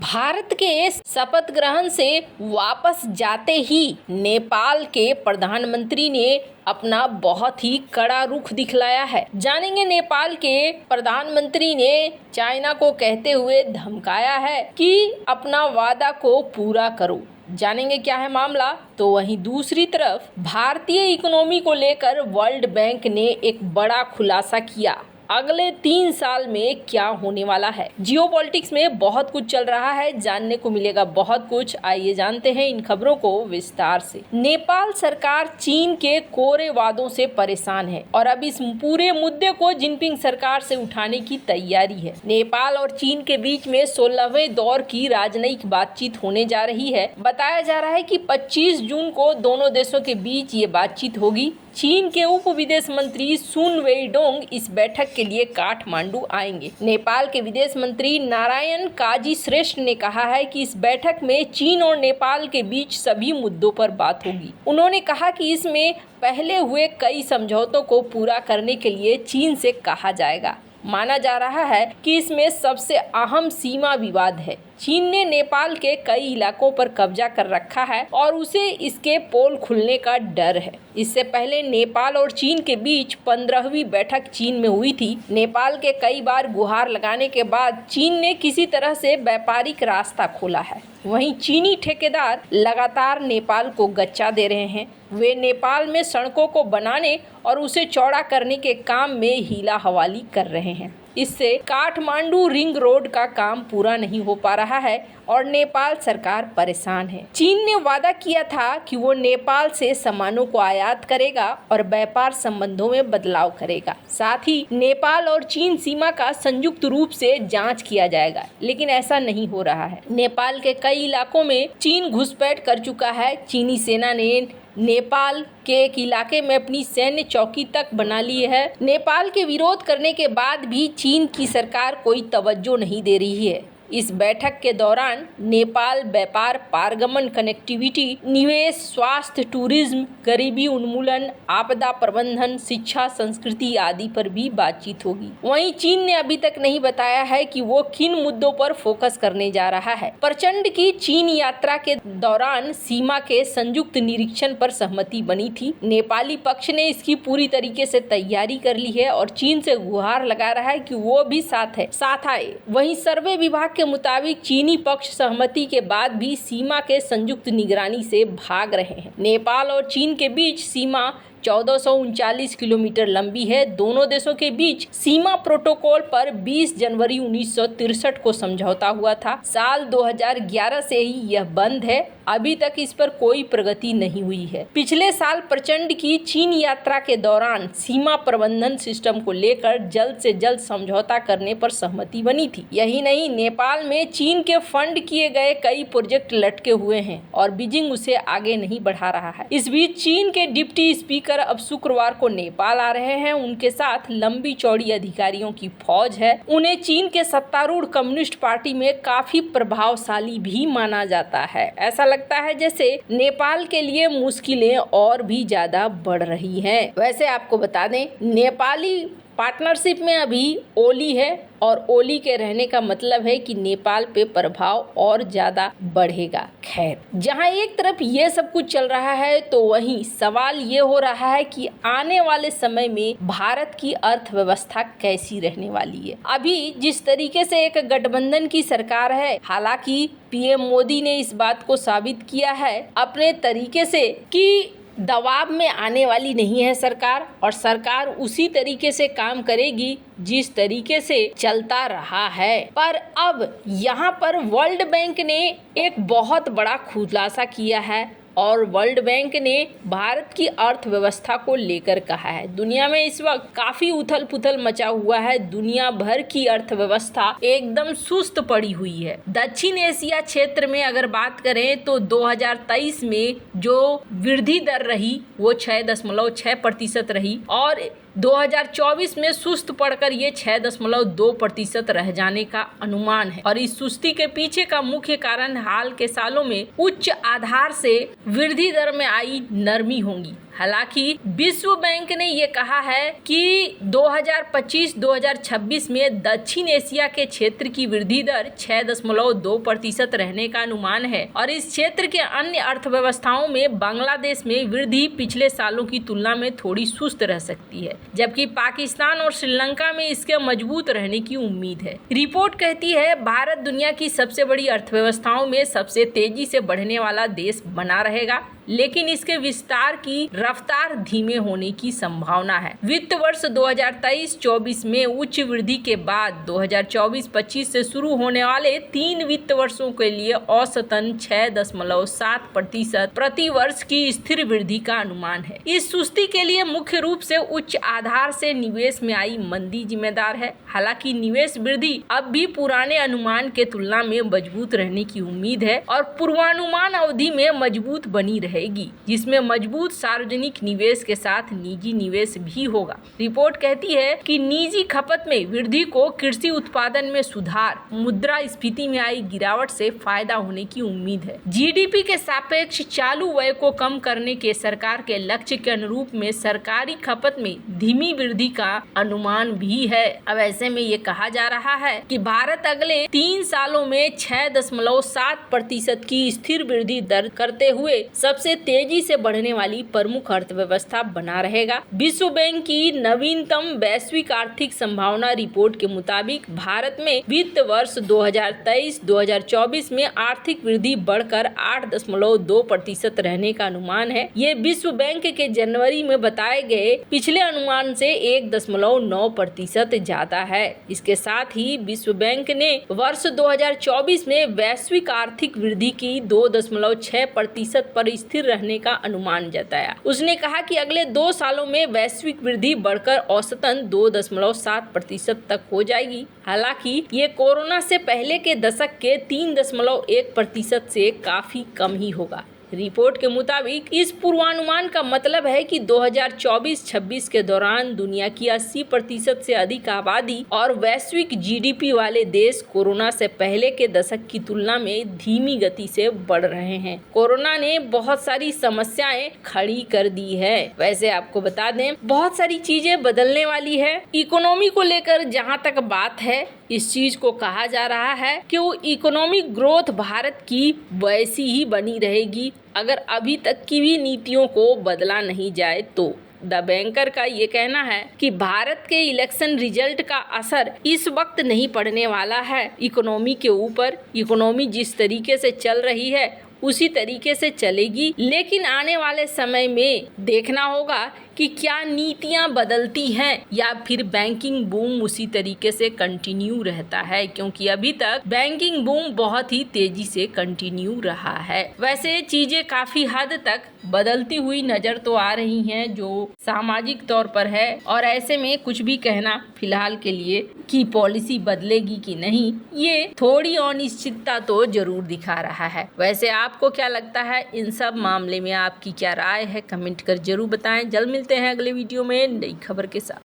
भारत के शपथ ग्रहण से वापस जाते ही नेपाल के प्रधानमंत्री ने अपना बहुत ही कड़ा रुख दिखलाया है। जानेंगे, नेपाल के प्रधानमंत्री ने चाइना को कहते हुए धमकाया है कि अपना वादा को पूरा करो। जानेंगे क्या है मामला। तो वहीं दूसरी तरफ भारतीय इकोनॉमी को लेकर वर्ल्ड बैंक ने एक बड़ा खुलासा किया। अगले 3 साल में क्या होने वाला है। जियोपॉलिटिक्स में बहुत कुछ चल रहा है, जानने को मिलेगा बहुत कुछ। आइए जानते हैं इन खबरों को विस्तार से। नेपाल सरकार चीन के कोरे वादों से परेशान है और अब इस पूरे मुद्दे को जिनपिंग सरकार से उठाने की तैयारी है। नेपाल और चीन के बीच में 16वें दौर की राजनयिक बातचीत होने जा रही है। बताया जा रहा है कि 25 जून को दोनों देशों के बीच ये बातचीत होगी। चीन के उप विदेश मंत्री सुन वेईडोंग इस बैठक के लिए काठमांडू आएंगे। नेपाल के विदेश मंत्री नारायण काजी श्रेष्ठ ने कहा है कि इस बैठक में चीन और नेपाल के बीच सभी मुद्दों पर बात होगी। उन्होंने कहा कि इसमें पहले हुए कई समझौतों को पूरा करने के लिए चीन से कहा जाएगा। माना जा रहा है कि इसमें सबसे अहम सीमा विवाद है। चीन ने नेपाल के कई इलाकों पर कब्जा कर रखा है और उसे इसके पोल खुलने का डर है। इससे पहले नेपाल और चीन के बीच 15वीं बैठक चीन में हुई थी। नेपाल के कई बार गुहार लगाने के बाद चीन ने किसी तरह से व्यापारिक रास्ता खोला है। वहीं चीनी ठेकेदार लगातार नेपाल को गच्चा दे रहे हैं। वे नेपाल में सड़कों को बनाने और उसे चौड़ा करने के काम में हीला हवाली कर रहे हैं। इससे काठमांडू रिंग रोड का काम पूरा नहीं हो पा रहा है और नेपाल सरकार परेशान है। चीन ने वादा किया था कि वो नेपाल से सामानों को आयात करेगा और व्यापार संबंधों में बदलाव करेगा। साथ ही नेपाल और चीन सीमा का संयुक्त रूप से जांच किया जाएगा, लेकिन ऐसा नहीं हो रहा है। नेपाल के कई इलाकों में चीन घुसपैठ कर चुका है। चीनी सेना ने नेपाल के एक इलाके में अपनी सैन्य चौकी तक बना ली है। नेपाल के विरोध करने के बाद भी चीन की सरकार कोई तवज्जो नहीं दे रही है। इस बैठक के दौरान नेपाल व्यापार, पारगमन, कनेक्टिविटी, निवेश, स्वास्थ्य, टूरिज्म, गरीबी उन्मूलन, आपदा प्रबंधन, शिक्षा, संस्कृति आदि पर भी बातचीत होगी। वहीं चीन ने अभी तक नहीं बताया है कि वो किन मुद्दों पर फोकस करने जा रहा है। प्रचंड की चीन यात्रा के दौरान सीमा के संयुक्त निरीक्षण पर सहमति बनी थी। नेपाली पक्ष ने इसकी पूरी तरीके से तैयारी कर ली है और चीन से गुहार लगा रहा है कि वो भी साथ आए। वहीं सर्वे विभाग के मुताबिक चीनी पक्ष सहमति के बाद भी सीमा के संयुक्त निगरानी से भाग रहे हैं। नेपाल और चीन के बीच सीमा 1439 किलोमीटर लंबी है। दोनों देशों के बीच सीमा प्रोटोकॉल पर 20 जनवरी 1963 को समझौता हुआ था। साल 2011 से ही यह बंद है। अभी तक इस पर कोई प्रगति नहीं हुई है। पिछले साल प्रचंड की चीन यात्रा के दौरान सीमा प्रबंधन सिस्टम को लेकर जल्द से जल्द समझौता करने पर सहमति बनी थी। यही नहीं, नेपाल में चीन के फंड किए गए कई प्रोजेक्ट लटके हुए हैं और बीजिंग उसे आगे नहीं बढ़ा रहा है। इस बीच चीन के डिप्टी स्पीकर अब शुक्रवार को नेपाल आ रहे हैं। उनके साथ लंबी चौड़ी अधिकारियों की फौज है। उन्हें चीन के सत्तारूढ़ कम्युनिस्ट पार्टी में काफी प्रभावशाली भी माना जाता है। ऐसा लगता है जैसे नेपाल के लिए मुश्किलें और भी ज्यादा बढ़ रही हैं। वैसे आपको बता दें, नेपाली पार्टनरशिप में अभी ओली है और ओली के रहने का मतलब है कि नेपाल पे प्रभाव और ज़्यादा बढ़ेगा। खैर, जहां एक तरफ ये सब कुछ चल रहा है तो वहीं सवाल ये हो रहा है कि आने वाले समय में भारत की अर्थव्यवस्था कैसी रहने वाली है। अभी जिस तरीके से एक गठबंधन की सरकार है, हालांकि पीएम मोदी ने इस बात को साबित किया है अपने तरीके से कि दबाव में आने वाली नहीं है सरकार, और सरकार उसी तरीके से काम करेगी जिस तरीके से चलता रहा है। पर अब यहाँ पर वर्ल्ड बैंक ने एक बहुत बड़ा खुलासा किया है और वर्ल्ड बैंक ने भारत की अर्थव्यवस्था को लेकर कहा है। दुनिया में इस वक्त काफी उथल पुथल मचा हुआ है। दुनिया भर की अर्थव्यवस्था एकदम सुस्त पड़ी हुई है। दक्षिण एशिया क्षेत्र में अगर बात करें तो 2023 में जो वृद्धि दर रही वो 6.6% रही और 2024 में सुस्त पड़कर ये 6.2% रह जाने का अनुमान है। और इस सुस्ती के पीछे का मुख्य कारण हाल के सालों में उच्च आधार से वृद्धि दर में आई नरमी होंगी। हालांकि विश्व बैंक ने ये कहा है कि 2025-2026 में दक्षिण एशिया के क्षेत्र की वृद्धि दर 6.2% रहने का अनुमान है और इस क्षेत्र के अन्य अर्थव्यवस्थाओं में बांग्लादेश में वृद्धि पिछले सालों की तुलना में थोड़ी सुस्त रह सकती है, जबकि पाकिस्तान और श्रीलंका में इसके मजबूत रहने की उम्मीद है। रिपोर्ट कहती है भारत दुनिया की सबसे बड़ी अर्थव्यवस्थाओं में सबसे तेजी से बढ़ने वाला देश बना रहेगा, लेकिन इसके विस्तार की रफ्तार धीमे होने की संभावना है। वित्त वर्ष 2023-24 में उच्च वृद्धि के बाद 2024-25 से शुरू होने वाले 3 वित्त वर्षों के लिए औसतन 6.7% प्रति वर्ष की स्थिर वृद्धि का अनुमान है। इस सुस्ती के लिए मुख्य रूप से उच्च आधार से निवेश में आई मंदी जिम्मेदार है। हालांकि निवेश वृद्धि अब भी पुराने अनुमान के तुलना में मजबूत रहने की उम्मीद है और पूर्वानुमान अवधि में मजबूत बनी रहेगी, जिसमें मजबूत सार्वजनिक निवेश के साथ निजी निवेश भी होगा। रिपोर्ट कहती है कि निजी खपत में वृद्धि को कृषि उत्पादन में सुधार, मुद्रास्फीति में आई गिरावट से फायदा होने की उम्मीद है। जीडीपी के सापेक्ष चालू व्यय को कम करने के सरकार के लक्ष्य के अनुरूप में सरकारी खपत में धीमी वृद्धि का अनुमान भी है। अब ऐसे में ये कहा जा रहा है कि भारत अगले 3 सालों में 6.7% की स्थिर वृद्धि दर करते हुए सबसे तेजी से बढ़ने वाली प्रमुख अर्थव्यवस्था बना रहेगा। विश्व बैंक की नवीनतम वैश्विक आर्थिक संभावना रिपोर्ट के मुताबिक भारत में वित्त वर्ष 2023-2024 में आर्थिक वृद्धि बढ़कर 8.2% रहने का अनुमान है। ये विश्व बैंक के जनवरी में बताए गए पिछले अनुमान से 1.9% ज्यादा है। इसके साथ ही विश्व बैंक ने वर्ष 2024 में वैश्विक आर्थिक वृद्धि की 2.6% पर स्थिर रहने का अनुमान जताया। उसने कहा कि अगले 2 सालों में वैश्विक वृद्धि बढ़कर औसतन 2.7% तक हो जाएगी। हालांकि ये कोरोना से पहले के दशक के 3.1% से काफी कम ही होगा। रिपोर्ट के मुताबिक इस पूर्वानुमान का मतलब है कि 2024-26 के दौरान दुनिया की 80% से अधिक आबादी और वैश्विक जीडीपी वाले देश कोरोना से पहले के दशक की तुलना में धीमी गति से बढ़ रहे हैं। कोरोना ने बहुत सारी समस्याएं खड़ी कर दी है। वैसे आपको बता दें, बहुत सारी चीजें बदलने वाली है। इकोनॉमी को लेकर जहां तक बात है, इस चीज को कहा जा रहा है कि वो इकोनॉमिक ग्रोथ भारत की वैसी ही बनी रहेगी अगर अभी तक की भी नीतियों को बदला नहीं जाए तो। द बैंकर का ये कहना है कि भारत के इलेक्शन रिजल्ट का असर इस वक्त नहीं पड़ने वाला है इकोनॉमी के ऊपर। इकोनॉमी जिस तरीके से चल रही है उसी तरीके से चलेगी, लेकिन आने वाले समय में देखना होगा कि क्या नीतियां बदलती हैं या फिर बैंकिंग बूम उसी तरीके से कंटिन्यू रहता है, क्योंकि अभी तक बैंकिंग बूम बहुत ही तेजी से कंटिन्यू रहा है। वैसे चीजें काफी हद तक बदलती हुई नजर तो आ रही हैं जो सामाजिक तौर पर है, और ऐसे में कुछ भी कहना फिलहाल के लिए कि पॉलिसी बदलेगी कि नहीं, ये थोड़ी अनिश्चितता तो जरूर दिखा रहा है। वैसे आपको क्या लगता है इन सब मामले में, आपकी क्या राय है, कमेंट कर जरूर बताएं। जल्द मिलते हैं अगले वीडियो में नई खबर के साथ।